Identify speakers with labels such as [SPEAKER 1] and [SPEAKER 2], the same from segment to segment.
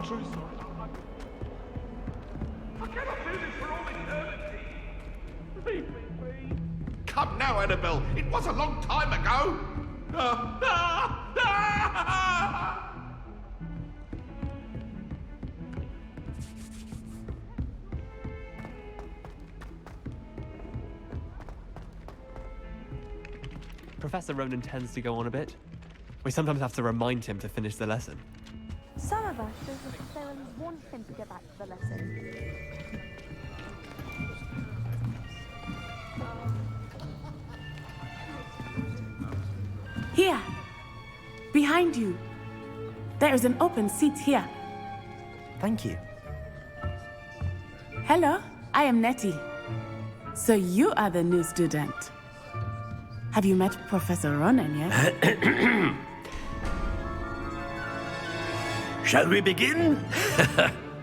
[SPEAKER 1] truly sorry. I cannot do this for all eternity. Leave me be. Come now, Annabelle. It was a long time ago.
[SPEAKER 2] Professor Ronan tends to go on a bit. We sometimes have to remind him to finish the lesson.
[SPEAKER 3] Some of us don't necessarily want him to get back to the lesson.
[SPEAKER 4] Here, behind you. There is an open seat here.
[SPEAKER 5] Thank you.
[SPEAKER 4] Hello, I am Nettie. So you are the new student. Have you met Professor Ronan yet?
[SPEAKER 6] Shall we begin?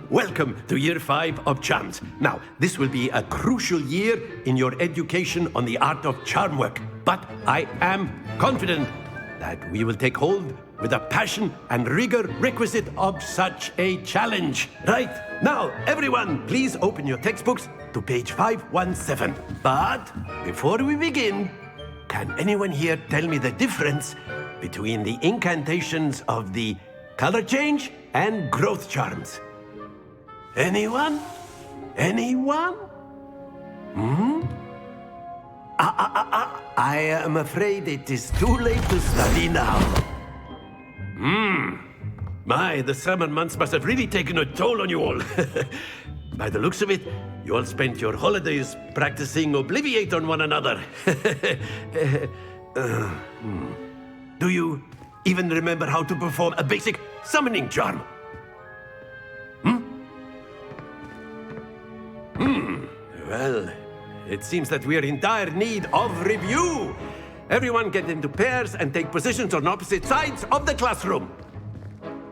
[SPEAKER 6] Welcome to Year 5 of Charms. Now, this will be a crucial year in your education on the art of charm work. But I am confident that we will take hold with the passion and rigor requisite of such a challenge. Right, now, everyone, please open your textbooks to page 517. But before we begin, can anyone here tell me the difference between the incantations of the color change and growth charms? Anyone? Anyone? I am afraid it is too late to study now. My, the summer months must have really taken a toll on you all. By the looks of it, you all spent your holidays practicing Obliviate on one another. Do you even remember how to perform a basic summoning charm? Well, it seems that we are in dire need of review. Everyone get into pairs and take positions on opposite sides of the classroom.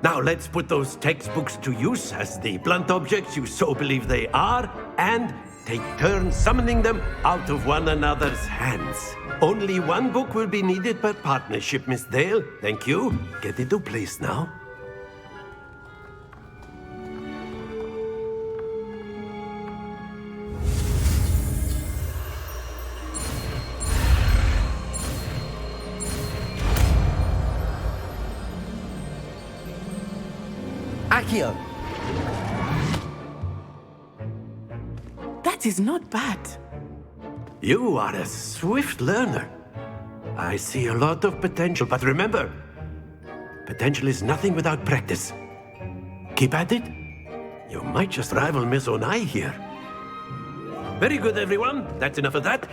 [SPEAKER 6] Now let's put those textbooks to use as the blunt objects you so believe they are, and take turns summoning them out of one another's hands. Only one book will be needed per partnership, Miss Dale. Thank you. Get into place now.
[SPEAKER 5] Accio!
[SPEAKER 4] That is not bad.
[SPEAKER 6] You are a swift learner. I see a lot of potential, but remember, potential is nothing without practice. Keep at it. You might just rival Miss Onai here. Very good, everyone. That's enough of that.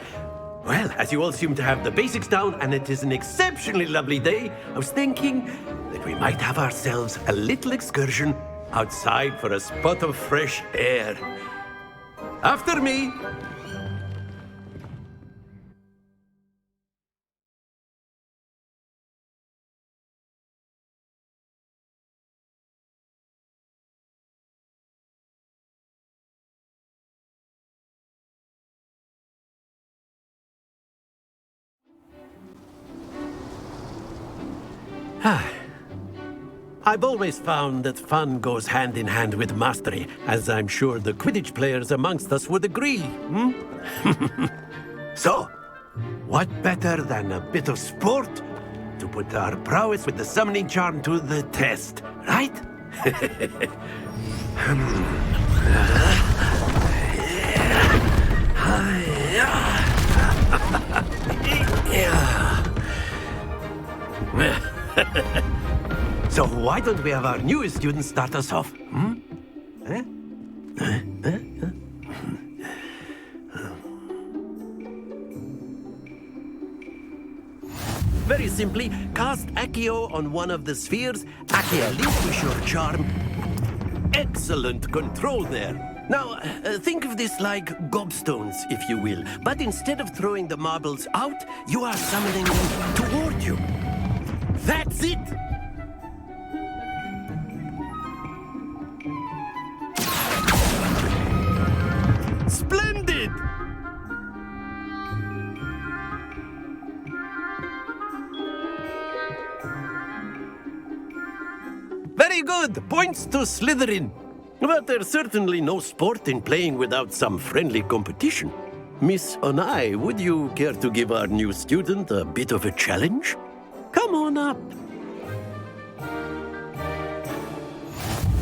[SPEAKER 6] Well, as you all seem to have the basics down, and it is an exceptionally lovely day, I was thinking that we might have ourselves a little excursion outside for a spot of fresh air. After me. I've always found that fun goes hand in hand with mastery, as I'm sure the Quidditch players amongst us would agree. So, what better than a bit of sport to put our prowess with the summoning charm to the test, right? So why don't we have our newest student start us off? Very simply, cast Accio on one of the spheres. Accio, relinquish your charm. Excellent control there. Now, think of this like gobstones, if you will. But instead of throwing the marbles out, you are summoning them toward you. That's it! Splendid! Very good. Points to Slytherin. But there's certainly no sport in playing without some friendly competition. Miss Onai, would you care to give our new student a bit of a challenge? Come on up.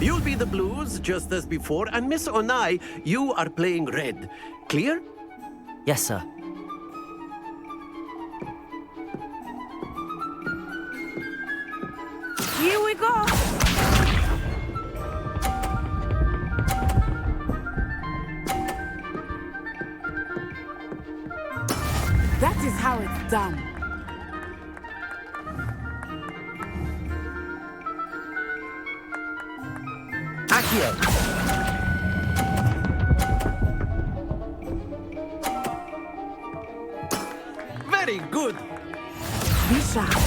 [SPEAKER 6] You'll be the blues, just as before, and Miss Onai, you are playing red. Clear?
[SPEAKER 5] Yes, sir.
[SPEAKER 4] Here we go! That is how it's done.
[SPEAKER 5] Accio.
[SPEAKER 6] Very good.
[SPEAKER 4] Be sharp.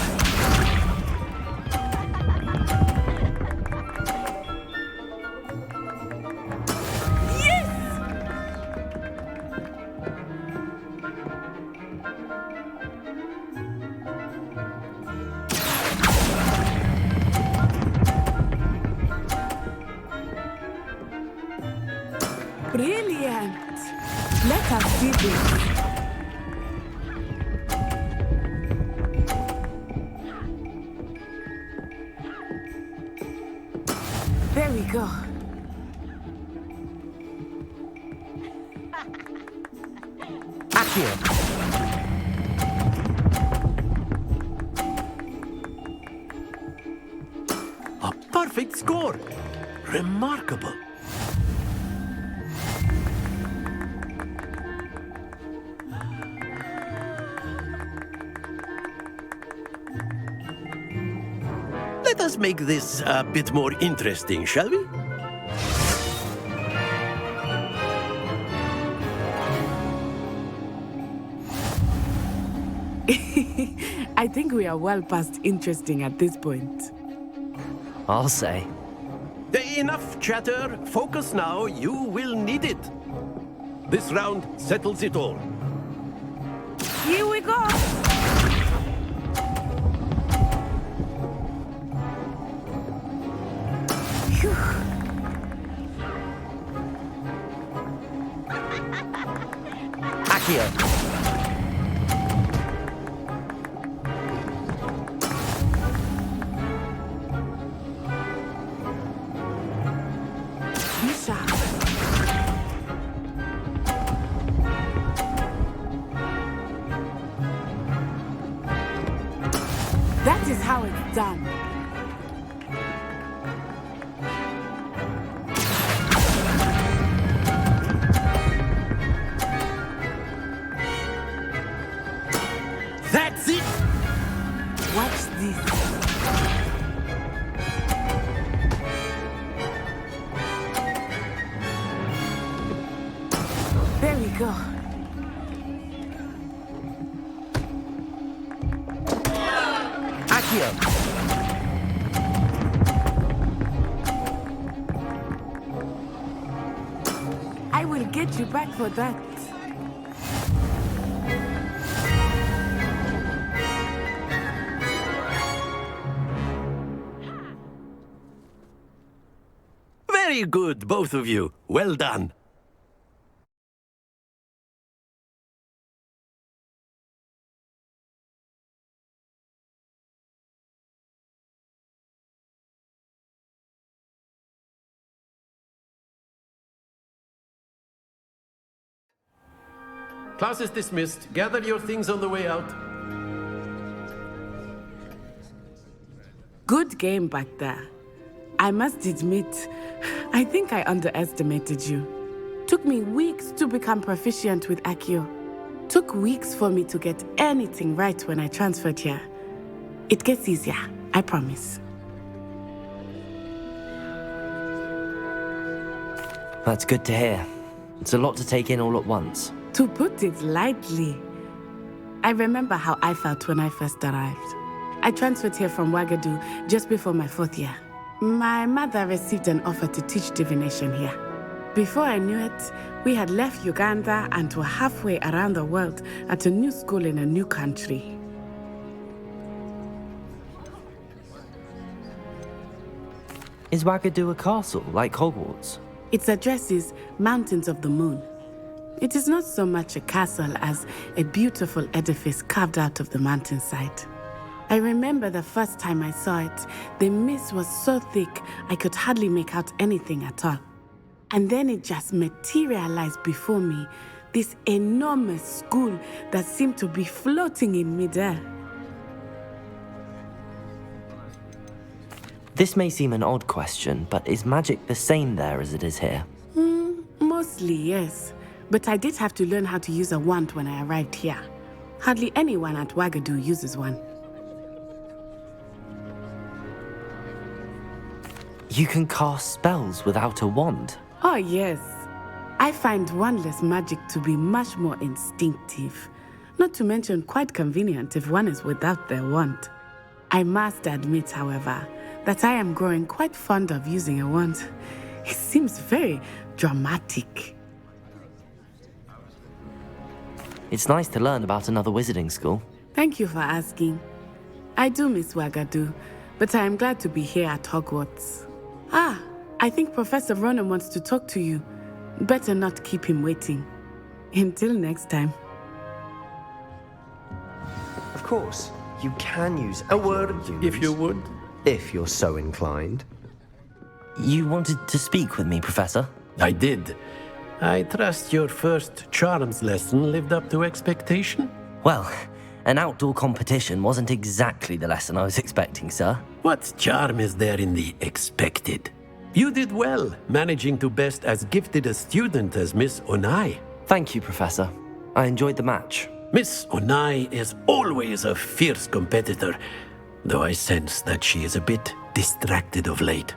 [SPEAKER 4] Brilliant! Let us see this. There we go.
[SPEAKER 5] Accio.
[SPEAKER 6] A perfect score. Remarkable. Let us make this a bit more interesting, shall we?
[SPEAKER 4] I think we are well past interesting at this point.
[SPEAKER 5] I'll say.
[SPEAKER 6] Enough chatter. Focus now. You will need it. This round settles it all.
[SPEAKER 4] Here we go! Phew.
[SPEAKER 5] Accio.
[SPEAKER 4] Be sharp. That is how it's done.
[SPEAKER 6] That's it.
[SPEAKER 4] Watch this. There we go.
[SPEAKER 5] Accio.
[SPEAKER 4] I will get you back for that.
[SPEAKER 6] Very good, both of you. Well done. Class is dismissed. Gather your things on the way out.
[SPEAKER 4] Good game back there. I must admit, I think I underestimated you. Took me weeks to become proficient with Accio. Took weeks for me to get anything right when I transferred here. It gets easier, I promise.
[SPEAKER 5] That's good to hear. It's a lot to take in all at once.
[SPEAKER 4] To put it lightly, I remember how I felt when I first arrived. I transferred here from Ouagadougou just before my 4th year. My mother received an offer to teach divination here. Before I knew it, we had left Uganda and were halfway around the world at a new school in a new country.
[SPEAKER 5] Is Wagadu a castle, like Hogwarts?
[SPEAKER 4] Its address is Mountains of the Moon. It is not so much a castle as a beautiful edifice carved out of the mountainside. I remember the first time I saw it, the mist was so thick I could hardly make out anything at all. And then it just materialized before me, this enormous school that seemed to be floating in midair.
[SPEAKER 5] This may seem an odd question, but is magic the same there as it is here?
[SPEAKER 4] Mostly, yes. But I did have to learn how to use a wand when I arrived here. Hardly anyone at Wagadu uses one.
[SPEAKER 5] You can cast spells without a wand.
[SPEAKER 4] Oh, yes. I find wandless magic to be much more instinctive. Not to mention quite convenient if one is without their wand. I must admit, however, that I am growing quite fond of using a wand. It seems very dramatic.
[SPEAKER 5] It's nice to learn about another wizarding school.
[SPEAKER 4] Thank you for asking. I do miss Wagadu, but I am glad to be here at Hogwarts. I think Professor Ronan wants to talk to you. Better not keep him waiting. Until next time.
[SPEAKER 7] Of course, you can use
[SPEAKER 6] A word, if you would.
[SPEAKER 7] if you're so inclined.
[SPEAKER 5] You wanted to speak with me, Professor?
[SPEAKER 6] I did. I trust your first charms lesson lived up to expectation?
[SPEAKER 5] Well, an outdoor competition wasn't exactly the lesson I was expecting, sir.
[SPEAKER 6] What charm is there in the expected? You did well, managing to best as gifted a student as Miss Onai.
[SPEAKER 5] Thank you, Professor. I enjoyed the match.
[SPEAKER 6] Miss Onai is always a fierce competitor, though I sense that she is a bit distracted of late.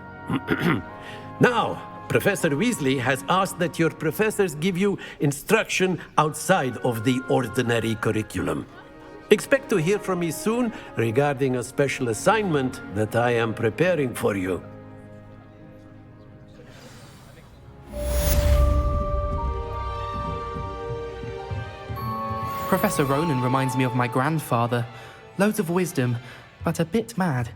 [SPEAKER 6] Now, Professor Weasley has asked that your professors give you instruction outside of the ordinary curriculum. Expect to hear from me soon regarding a special assignment that I am preparing for you.
[SPEAKER 8] Professor Ronan reminds me of my grandfather. Loads of wisdom, but a bit mad.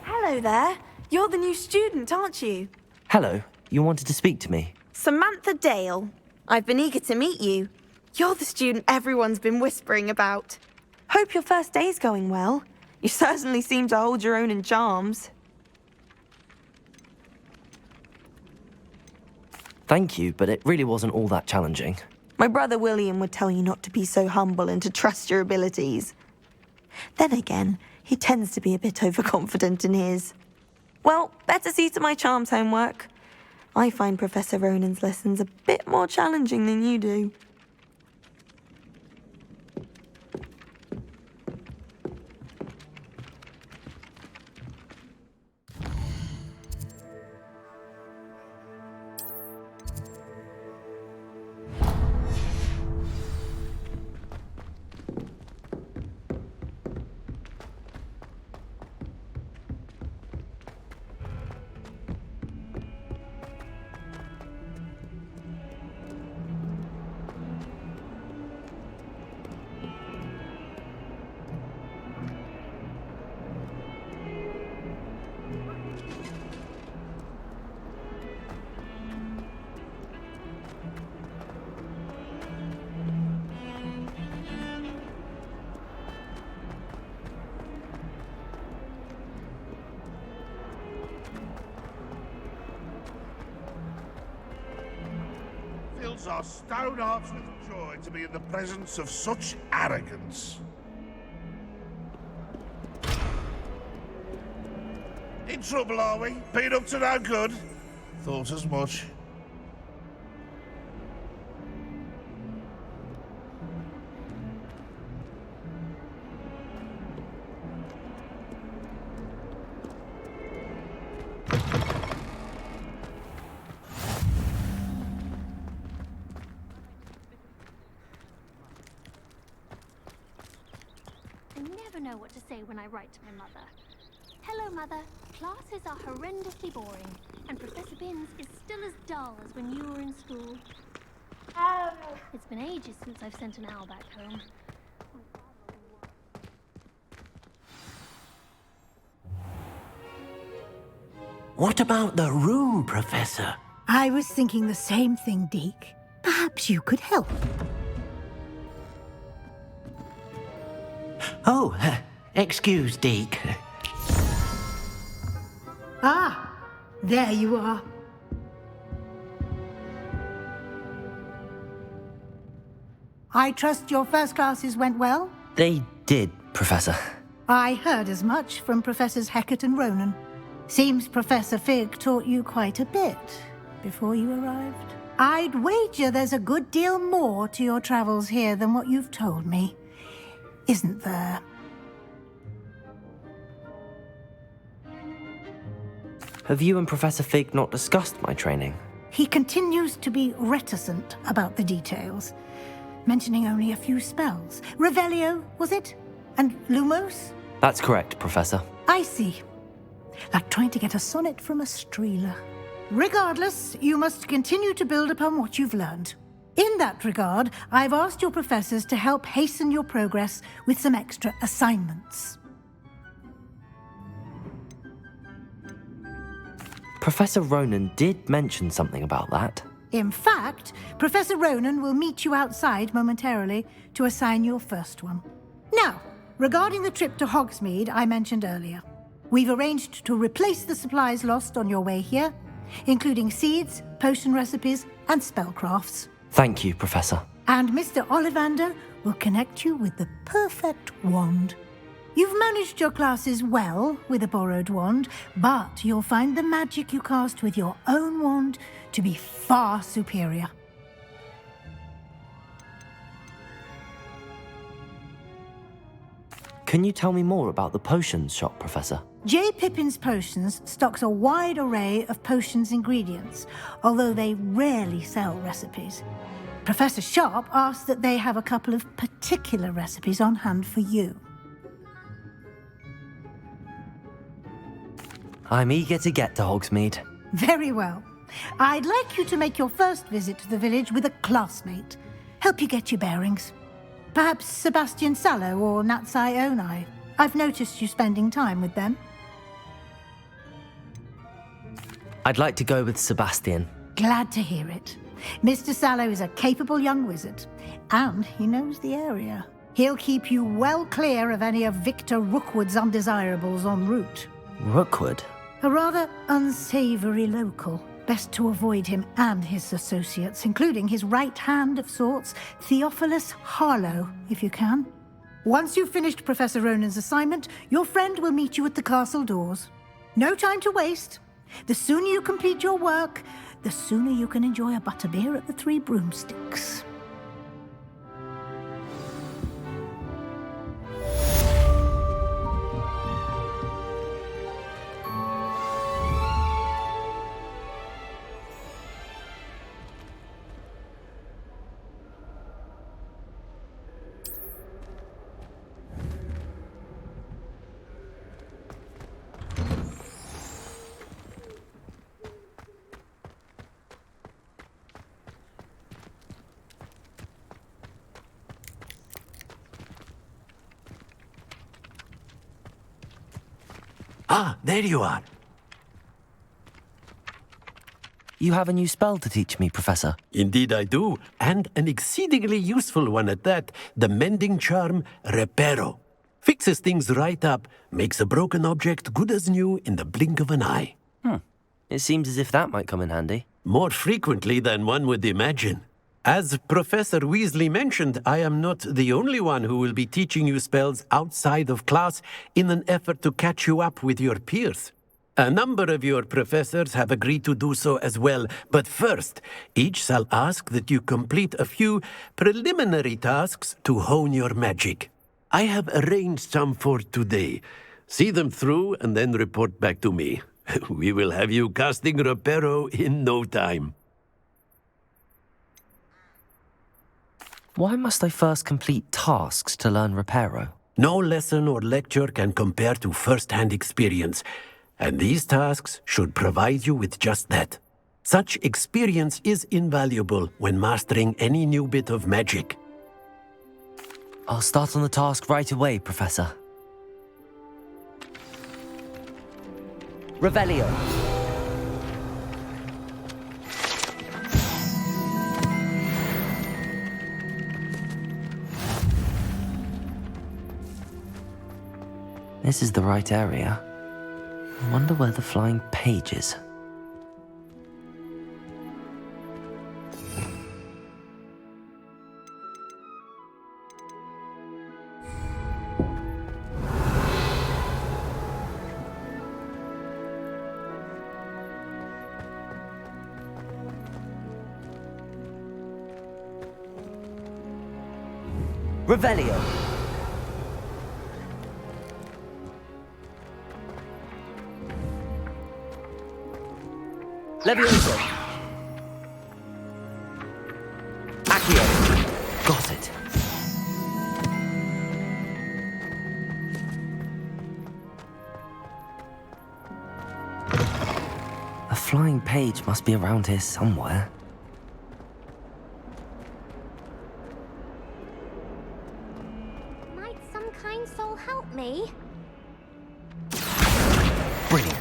[SPEAKER 9] Hello there. You're the new student, aren't you?
[SPEAKER 5] Hello, you wanted to speak to me?
[SPEAKER 9] Samantha Dale. I've been eager to meet you. You're the student everyone's been whispering about. Hope your first day's going well. You certainly seem to hold your own in charms.
[SPEAKER 5] Thank you, but it really wasn't all that challenging.
[SPEAKER 9] My brother William would tell you not to be so humble and to trust your abilities. Then again, he tends to be a bit overconfident in his. Well, better see to my charms homework. I find Professor Ronan's lessons a bit more challenging than you do.
[SPEAKER 1] Fills our stone hearts with joy to be in the presence of such arrogance. In trouble, are we? Been up to no good? Thought as much.
[SPEAKER 3] I never know what to say when I write to my mother. Hello, Mother.
[SPEAKER 10] classes are horrendously boring, and Professor Binns is still as dull as when you were in school. It's been ages since I've sent an owl back home.
[SPEAKER 6] What about the room, Professor?
[SPEAKER 11] I was thinking the same thing, Deke. Perhaps you could help.
[SPEAKER 6] Oh, excuse, Deke.
[SPEAKER 11] Ah, there you are. I trust your first classes went well?
[SPEAKER 5] They did, Professor.
[SPEAKER 11] I heard as much from Professors Hecat and Ronan. Seems Professor Fig taught you quite a bit before you arrived. I'd wager there's a good deal more to your travels here than what you've told me, isn't there?
[SPEAKER 5] Have you and Professor Fig not discussed my training?
[SPEAKER 11] He continues to be reticent about the details, mentioning only a few spells. Revelio, was it? And Lumos?
[SPEAKER 5] That's correct, Professor.
[SPEAKER 11] I see. Like trying to get a sonnet from a streeler. Regardless, you must continue to build upon what you've learned. In that regard, I've asked your professors to help hasten your progress with some extra assignments.
[SPEAKER 5] Professor Ronan did mention something about that.
[SPEAKER 11] In fact, Professor Ronan will meet you outside momentarily to assign your first one. Now, regarding the trip to Hogsmeade I mentioned earlier, we've arranged to replace the supplies lost on your way here, including seeds, potion recipes, and spellcrafts.
[SPEAKER 5] Thank you, Professor.
[SPEAKER 11] And Mr. Ollivander will connect you with the perfect wand. You've managed your classes well with a borrowed wand, but you'll find the magic you cast with your own wand to be far superior.
[SPEAKER 5] Can you tell me more about the potions shop, Professor?
[SPEAKER 11] J. Pippin's Potions stocks a wide array of potions ingredients, although they rarely sell recipes. Professor Sharp asks that they have a couple of particular recipes on hand for you.
[SPEAKER 5] I'm eager to get to Hogsmeade.
[SPEAKER 11] Very well. I'd like you to make your first visit to the village with a classmate. Help you get your bearings. Perhaps Sebastian Sallow or Natsai Onai. I've noticed you spending time with them.
[SPEAKER 5] I'd like to go with Sebastian.
[SPEAKER 11] Glad to hear it. Mr. Sallow is a capable young wizard, and he knows the area. He'll keep you well clear of any of Victor Rookwood's undesirables en route.
[SPEAKER 5] Rookwood?
[SPEAKER 11] A rather unsavory local. Best to avoid him and his associates, including his right hand of sorts, Theophilus Harlow, if you can. Once you've finished Professor Ronan's assignment, your friend will meet you at the castle doors. No time to waste. The sooner you complete your work, the sooner you can enjoy a butterbeer at the Three Broomsticks.
[SPEAKER 6] Ah, there you are.
[SPEAKER 5] You have a new spell to teach me, Professor.
[SPEAKER 6] Indeed I do, and an exceedingly useful one at that, the mending charm Reparo. Fixes things right up, makes a broken object good as new in the blink of an eye.
[SPEAKER 5] It seems as if that might come in handy.
[SPEAKER 6] More frequently than one would imagine. As Professor Weasley mentioned, I am not the only one who will be teaching you spells outside of class in an effort to catch you up with your peers. A number of your professors have agreed to do so as well, but first, each shall ask that you complete a few preliminary tasks to hone your magic. I have arranged some for today. See them through and then report back to me. We will have you casting Reparo in no time.
[SPEAKER 5] Why must I first complete tasks to learn Reparo?
[SPEAKER 6] No lesson or lecture can compare to first-hand experience. And these tasks should provide you with just that. Such experience is invaluable when mastering any new bit of magic.
[SPEAKER 5] I'll start on the task right away, Professor. Revelio. This is the right area. I wonder where the flying page is. Revelio. Levioso. Accio. Got it. A flying page must be around here somewhere.
[SPEAKER 10] Might some kind soul help me?
[SPEAKER 5] Brilliant.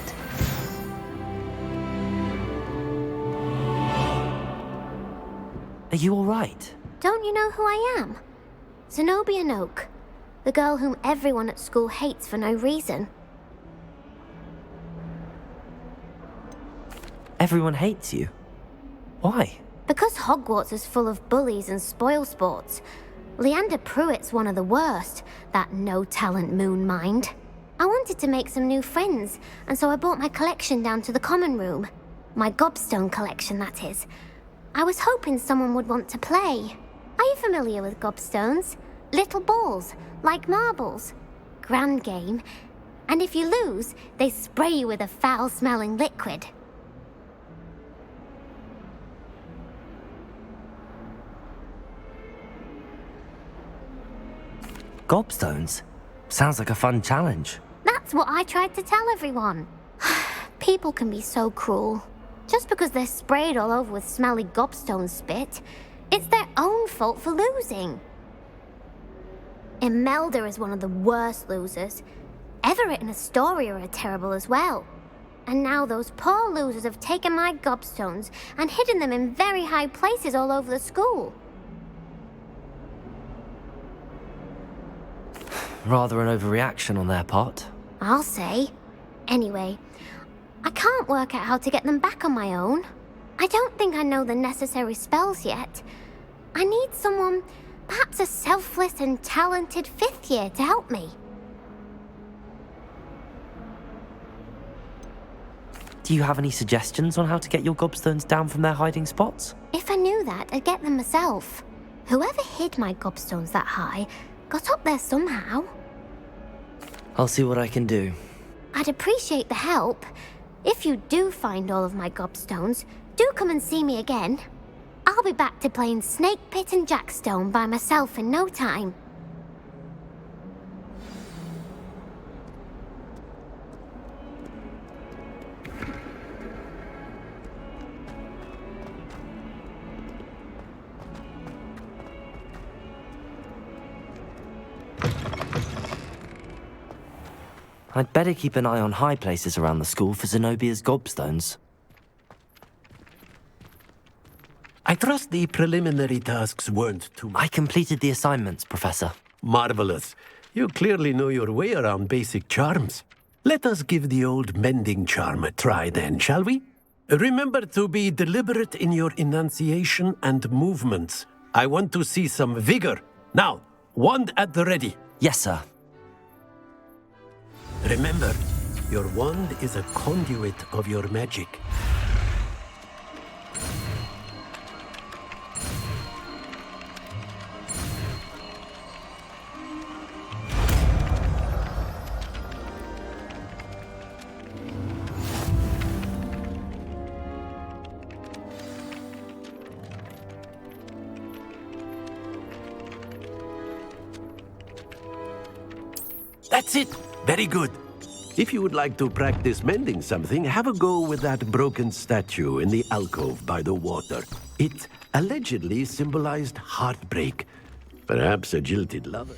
[SPEAKER 5] Are you all right?
[SPEAKER 10] Don't you know who I am? Zenobia Noak, the girl whom everyone at school hates for no reason.
[SPEAKER 5] Everyone hates you. Why?
[SPEAKER 10] Because Hogwarts is full of bullies and spoilsports. Leander Pruitt's one of the worst, that no-talent moon mind. I wanted to make some new friends, and so I brought my collection down to the common room. My gobstone collection, that is. I was hoping someone would want to play. Are you familiar with gobstones? Little balls, like marbles. Grand game. And if you lose, they spray you with a foul-smelling liquid.
[SPEAKER 5] Gobstones? Sounds like a fun challenge.
[SPEAKER 10] That's what I tried to tell everyone. People can be so cruel. Just because they're sprayed all over with smelly gobstone spit, it's their own fault for losing. Imelda is one of the worst losers. Everett and Astoria are terrible as well. And now those poor losers have taken my gobstones and hidden them in very high places all over the school.
[SPEAKER 5] Rather an overreaction on their part.
[SPEAKER 10] I'll say. Anyway, I can't work out how to get them back on my own. I don't think I know the necessary spells yet. I need someone, perhaps a selfless and talented fifth year to help me.
[SPEAKER 5] Do you have any suggestions on how to get your gobstones down from their hiding spots?
[SPEAKER 10] If I knew that, I'd get them myself. Whoever hid my gobstones that high got up there somehow.
[SPEAKER 5] I'll see what I can do.
[SPEAKER 10] I'd appreciate the help. If you do find all of my gobstones, do come and see me again. I'll be back to playing Snake Pit and Jackstone by myself in no time.
[SPEAKER 5] I'd better keep an eye on high places around the school for Zenobia's gobstones.
[SPEAKER 6] I trust the preliminary tasks weren't too much.
[SPEAKER 5] I completed the assignments, Professor.
[SPEAKER 6] Marvelous. You clearly know your way around basic charms. Let us give the old mending charm a try then, shall we? Remember to be deliberate in your enunciation and movements. I want to see some vigor. Now, wand at the ready.
[SPEAKER 5] Yes, sir.
[SPEAKER 6] Remember, your wand is a conduit of your magic. That's it. Very good. If you would like to practice mending something, have a go with that broken statue in the alcove by the water. It allegedly symbolized heartbreak. Perhaps a jilted lover.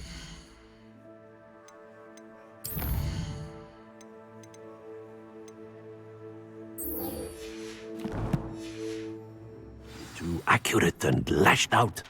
[SPEAKER 6] Too accurate and lashed out.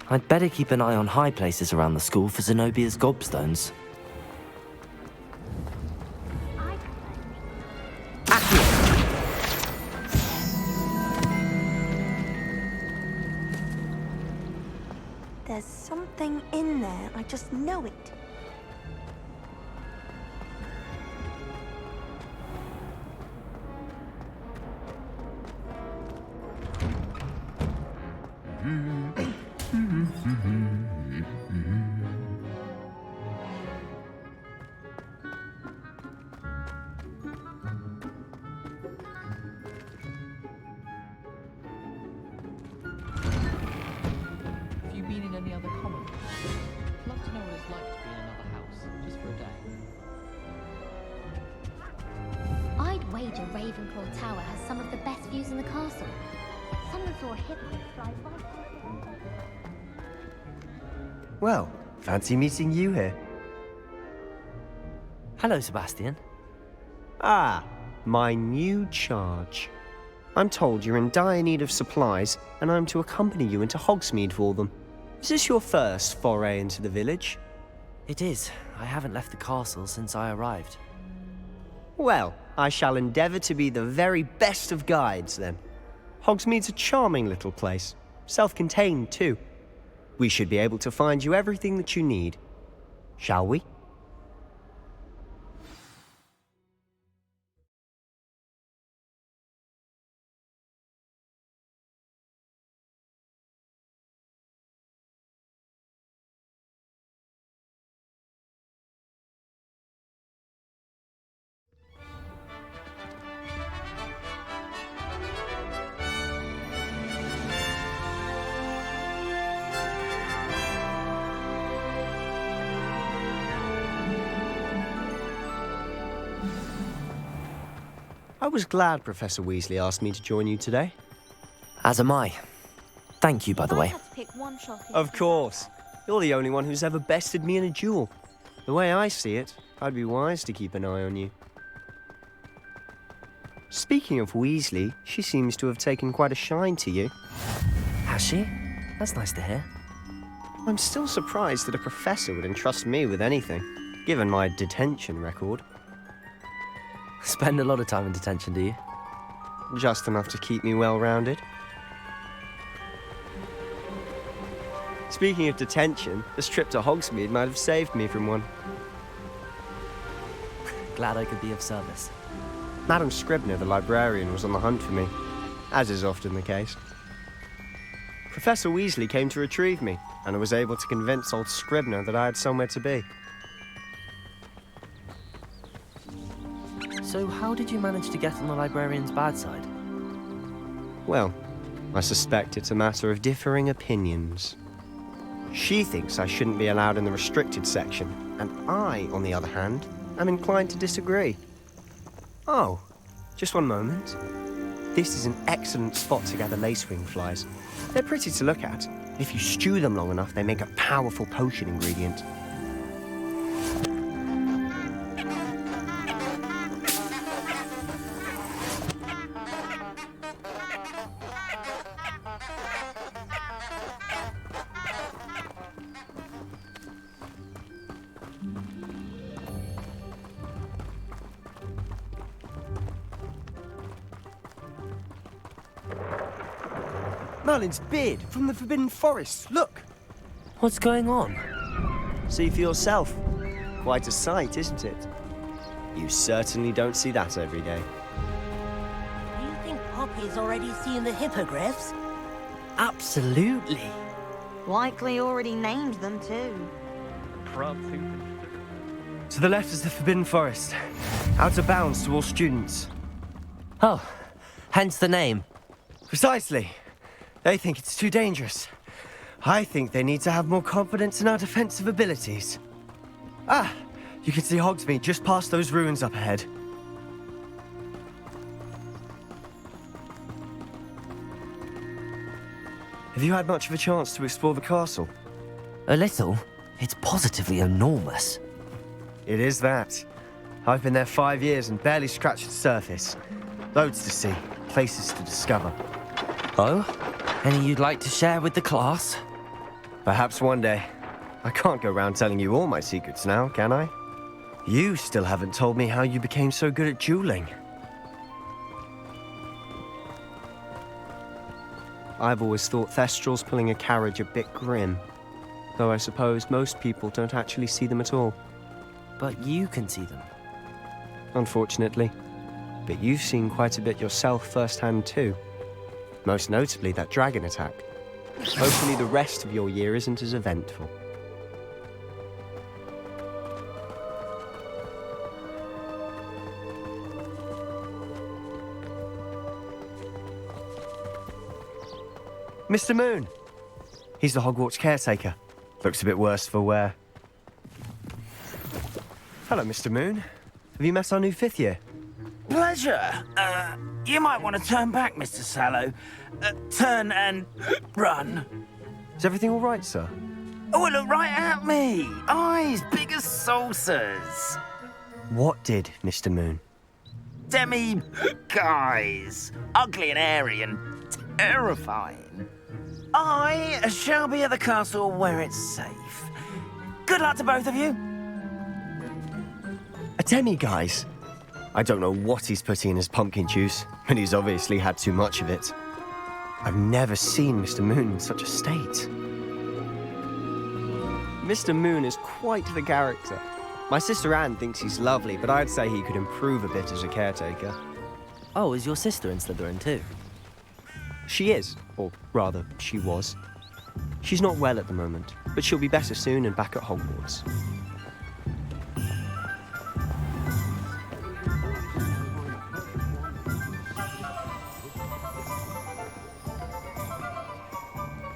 [SPEAKER 5] I'd better keep an eye on high places around the school for Zenobia's gobstones.
[SPEAKER 9] There's something in there. I just know it.
[SPEAKER 12] Have you been in any other commons? I'd love to know what it's like to be in another house, just for a day.
[SPEAKER 10] I'd wager Ravenclaw Tower has some of the best views in the castle. Someone saw a hippo fly right past the window.
[SPEAKER 7] Well, fancy meeting you here.
[SPEAKER 5] Hello, Sebastian.
[SPEAKER 7] Ah, my new charge. I'm told you're in dire need of supplies, and I'm to accompany you into Hogsmeade for them. Is this your first foray into the village?
[SPEAKER 5] It is. I haven't left the castle since I arrived.
[SPEAKER 7] Well, I shall endeavour to be the very best of guides, then. Hogsmeade's a charming little place. Self-contained, too. We should be able to find you everything that you need. Shall we? I was glad Professor Weasley asked me to join you today.
[SPEAKER 5] As am I. Thank you, by the way.
[SPEAKER 7] Of course. You're the only one who's ever bested me in a duel. The way I see it, I'd be wise to keep an eye on you. Speaking of Weasley, she seems to have taken quite a shine to you.
[SPEAKER 5] Has she? That's nice to hear.
[SPEAKER 7] I'm still surprised that a professor would entrust me with anything, given my detention record.
[SPEAKER 5] Spend a lot of time in detention, do you?
[SPEAKER 7] Just enough to keep me well-rounded. Speaking of detention, this trip to Hogsmeade might have saved me from one.
[SPEAKER 5] Glad I could be of service.
[SPEAKER 7] Madam Scribner, the librarian, was on the hunt for me, as is often the case. Professor Weasley came to retrieve me, and I was able to convince old Scribner that I had somewhere to be.
[SPEAKER 5] So how did you manage to get on the librarian's bad side?
[SPEAKER 7] Well, I suspect it's a matter of differing opinions. She thinks I shouldn't be allowed in the restricted section, and I, on the other hand, am inclined to disagree. Oh, just one moment. This is an excellent spot to gather lacewing flies. They're pretty to look at. If you stew them long enough, they make a powerful potion ingredient. Merlin's beard from the Forbidden Forest. Look.
[SPEAKER 5] What's going on?
[SPEAKER 7] See for yourself. Quite a sight, isn't it? You certainly don't see that every day.
[SPEAKER 13] You think Poppy's already seen the hippogriffs?
[SPEAKER 5] Absolutely.
[SPEAKER 9] Likely already named them too.
[SPEAKER 7] To the left is the Forbidden Forest. Out of bounds to all students.
[SPEAKER 5] Oh, hence the name.
[SPEAKER 7] Precisely. They think it's too dangerous. I think they need to have more confidence in our defensive abilities. Ah, you can see Hogsmeade just past those ruins up ahead. Have you had much of a chance to explore the castle?
[SPEAKER 5] A little. It's positively enormous.
[SPEAKER 7] It is that. I've been there 5 years and barely scratched the surface. Loads to see, places to discover.
[SPEAKER 5] Oh? Any you'd like to share with the class?
[SPEAKER 7] Perhaps one day. I can't go around telling you all my secrets now, can I? You still haven't told me how you became so good at dueling. I've always thought Thestrals pulling a carriage a bit grim. Though I suppose most people don't actually see them at all.
[SPEAKER 5] But you can see them.
[SPEAKER 7] Unfortunately. But you've seen quite a bit yourself firsthand too. Most notably that dragon attack. Hopefully the rest of your year isn't as eventful. Mr. Moon! He's the Hogwarts caretaker. Looks a bit worse for wear. Hello, Mr. Moon. Have you met our new 5th year?
[SPEAKER 14] Pleasure. You might want to turn back, Mr. Sallow. Turn and run.
[SPEAKER 7] Is everything all right, sir?
[SPEAKER 14] Oh, look right at me. Eyes big as saucers.
[SPEAKER 7] What did, Mr. Moon?
[SPEAKER 14] Guys. Ugly and airy and terrifying. I shall be at the castle where it's safe. Good luck to both of you.
[SPEAKER 7] A demi-guise? I don't know what he's putting in his pumpkin juice, but he's obviously had too much of it. I've never seen Mr. Moon in such a state. Mr. Moon is quite the character. My sister Anne thinks he's lovely, but I'd say he could improve a bit as a caretaker.
[SPEAKER 5] Oh, is your sister in Slytherin too?
[SPEAKER 7] She is, or rather, she was. She's not well at the moment, but she'll be better soon and back at Hogwarts.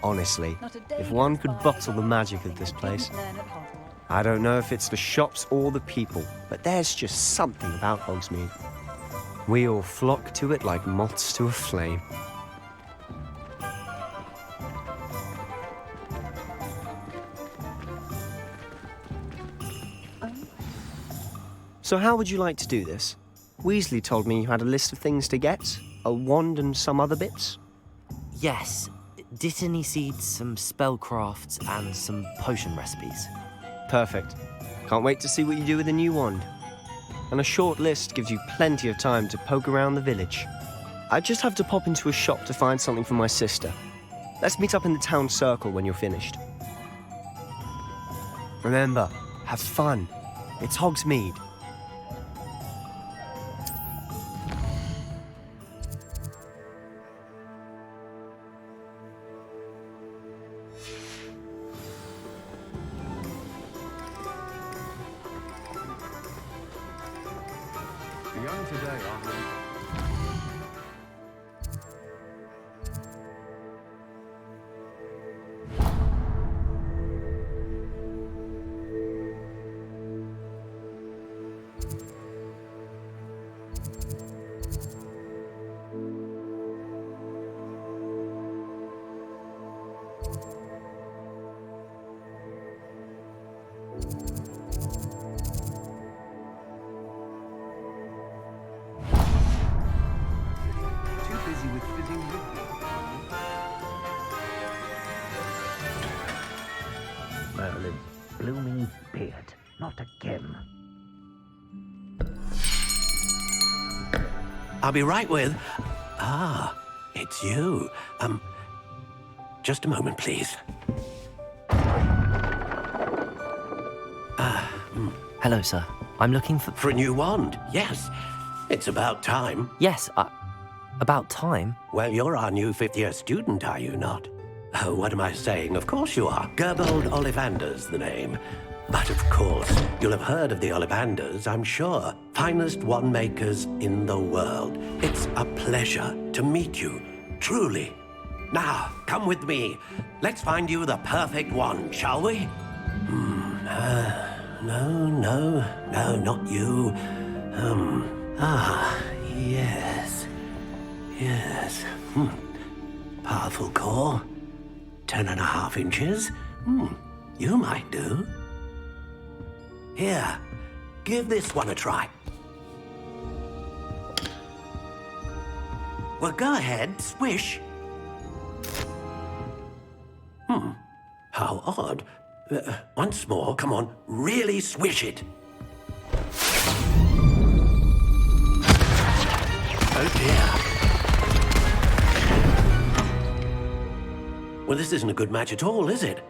[SPEAKER 7] Honestly, if one could bottle the magic of this place. I don't know if it's the shops or the people, but there's just something about Hogsmeade. We all flock to it like moths to a flame. So how would you like to do this? Weasley told me you had a list of things to get, a wand and some other bits.
[SPEAKER 5] Yes. Dittany seeds, some spellcrafts, and some potion recipes.
[SPEAKER 7] Perfect. Can't wait to see what you do with the new wand. And a short list gives you plenty of time to poke around the village. I just have to pop into a shop to find something for my sister. Let's meet up in the town circle when you're finished. Remember, have fun. It's Hogsmeade.
[SPEAKER 1] Young today, aren't we?
[SPEAKER 14] Merlin's blooming beard. Not again.
[SPEAKER 6] I'll be right with... Ah, it's you. Just a moment, please.
[SPEAKER 5] Hello, sir. I'm looking for...
[SPEAKER 6] For a new wand, yes. It's about time.
[SPEAKER 5] Yes, about time?
[SPEAKER 6] Well, you're our new fifth-year student, are you not? Oh, what am I saying? Of course you are. Gerbold Ollivander's the name. But of course, you'll have heard of the Ollivanders, I'm sure. Finest wand makers in the world. It's a pleasure to meet you, truly. Now, come with me. Let's find you the perfect wand, shall we? No, not you. Yes. Powerful core. 10.5 inches. You might do. Here, give this one a try. Well, go ahead, swish. How odd. Once more, come on, really swish it. Oh dear. Well, this isn't a good match at all, is it?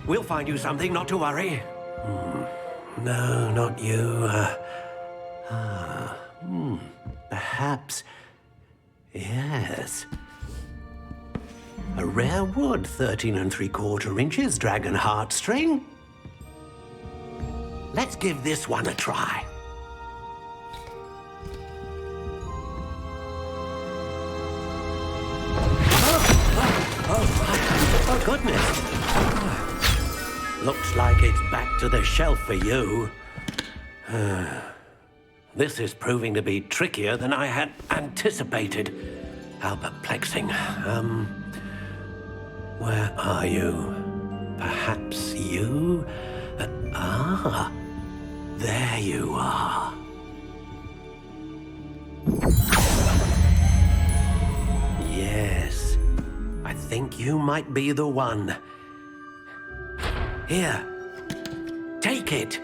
[SPEAKER 6] We'll find you something, not to worry. No, not you. Perhaps... Yes. A rare wood, 13 3/4 inches, dragon heartstring. Let's give this one a try. Oh, goodness. Looks like it's back to the shelf for you. This is proving to be trickier than I had anticipated. How perplexing. Where are you? Perhaps you? There you are. Yes, I think you might be the one. Here, take it.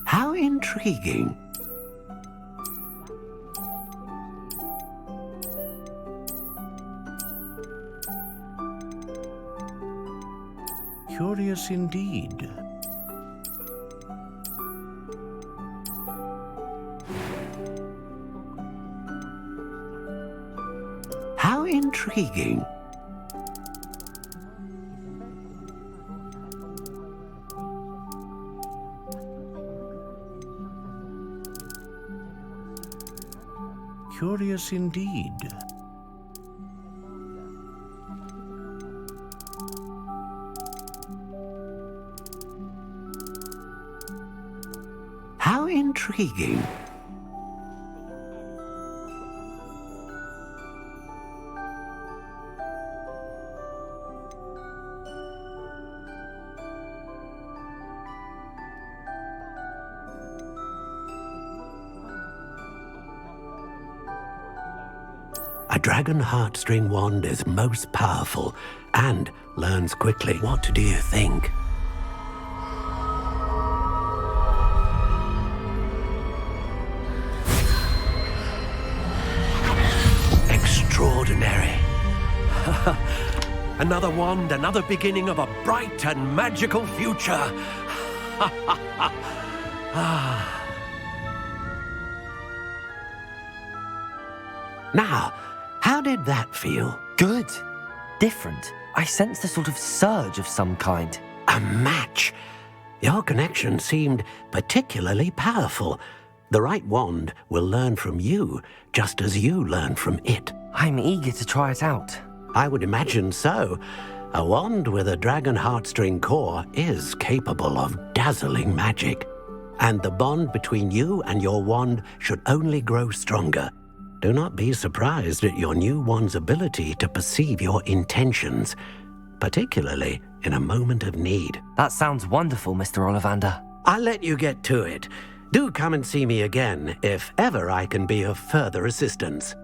[SPEAKER 6] How intriguing. Curious indeed. How intriguing. Curious indeed. How intriguing. A dragon heartstring wand is most powerful and learns quickly. What do you think? Extraordinary. Another wand, another beginning of a bright and magical future. Now, how did that feel?
[SPEAKER 5] Good. Different. I sensed a sort of surge of some kind.
[SPEAKER 6] A match. Your connection seemed particularly powerful. The right wand will learn from you, just as you learn from it.
[SPEAKER 5] I'm eager to try it out.
[SPEAKER 6] I would imagine so. A wand with a dragon heartstring core is capable of dazzling magic. And the bond between you and your wand should only grow stronger. Do not be surprised at your new wand's ability to perceive your intentions, particularly in a moment of need.
[SPEAKER 5] That sounds wonderful, Mr. Ollivander.
[SPEAKER 6] I'll let you get to it. Do come and see me again if ever I can be of further assistance.